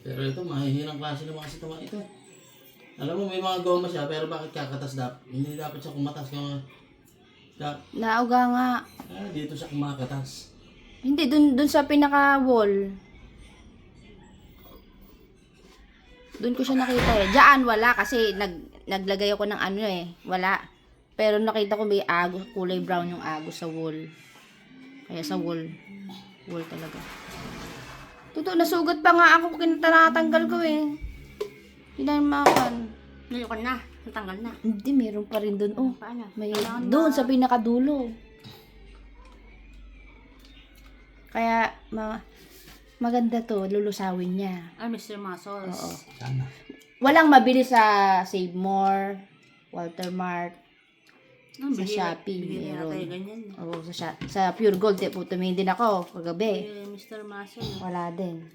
Pero ito, mahihirang klase ng mga sitama ito. Alam mo, may mga goma siya, pero bakit kakatas dapat? Hindi dapat siya kumatas kung... Nauga nga. Dito siya kumakatas. Hindi, dun sa pinaka-wall. Dun ko siya nakita eh. Diyan wala kasi naglagay ako ng ano eh. Wala. Pero nakita ko may agos, kulay brown yung agos sa wall. Kaya sa wall. Wall talaga. Totoo, nasugat pa nga ako tinatanggal ko eh. Hindi na makan. Nayukan na. Natanggal na. Hindi, meron pa rin dun. Oh, Paano? may doon sa pinakadulo. Kaya maganda to, lulusawin niya. Ay, Mr. Muscles. Oo. Sana. Walang mabili sa Save More, Walter Mart, sa Shopee. Bigyan Meron. tayo ganyan. Oo, sa Pure Gold, tumingin din ako kagabi. Mr. Muscles. Wala din.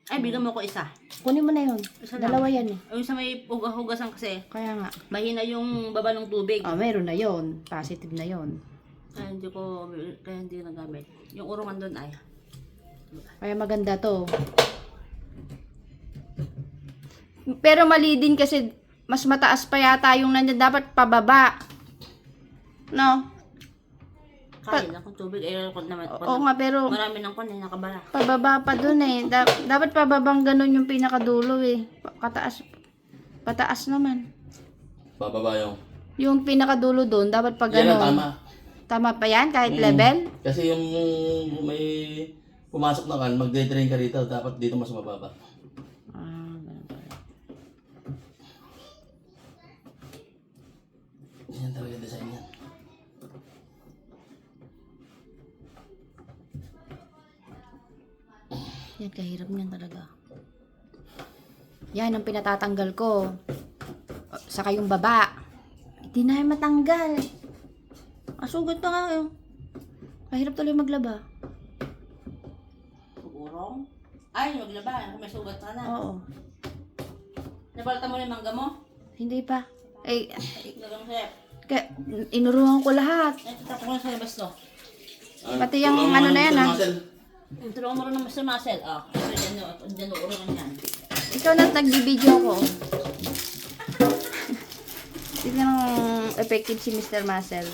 Ay, bigyan mo ko isa. Kunin mo na yun. Isa lang. Dalawa yan eh. Yung sa may hugasan kasi, Kaya nga. mahina yung baba ng tubig. Meron na yon. Positive na yon. Kaya hindi nagamit. Yung urungan doon ay. Kaya maganda to. Pero mali din kasi mas mataas pa yata yung nandiyan. Dapat pababa. No? Kaya lang kung tubig, ayun ko naman. Oo nga, pero Marami ng kon, nakabara. pababa pa dun eh. Dapat pababang ganun yung pinakadulo eh. Pataas naman. Bababa yung... Yung pinakadulo dun, dapat pa Yan ang ganun. tama. Tama pa yan? Kahit level? Kasi yung may pumasok na kan, magde-drain ka rito. Dapat dito mas mababa. Ganun pala. Yan talaga design yan. Yan, kahirap niyan talaga. Yan ang pinatatanggal ko. Saka yung baba. Hindi na yan matanggal. Asugat pa nga yun. Kahirap tuloy maglaba. Urong? Ay, maglaba. May sugat ka na. Oo. Nabalta mo na yung mangga mo? Hindi pa. Eh, Lagang sa'yo. inuruhan ko lahat. Ay, tapos ko na sa labas to. Pati yung ano na yan, ha? Tulungan mo rin ng Mr. Muscle. Diyan yung urungan yan. Ikaw na nagbibideo ko. Tignan ang effective si Mr. Muscle.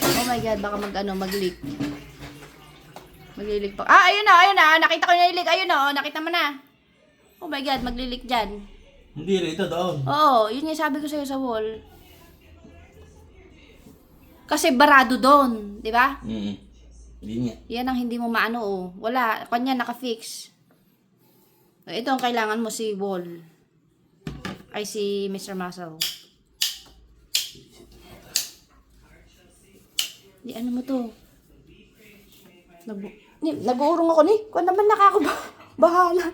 Oh my God, baka mag-leak. Mag-leak pa. Ayun na. Nakita ko na yung leak. Ayun na, nakita mo na. Oh my God, mag-leak dyan. Hindi, rito doon. Oo, yun yung sabi ko sa'yo sa wall. Kasi barado doon, di ba? Hindi nga. Yan ang hindi mo maano, oh. Wala, kanya naka-fix. Ito ang kailangan mo si wall. Ay si Mr. Muscle. Di ano mo to? Nag-uurong ako ni. Kung naman nakakabahala.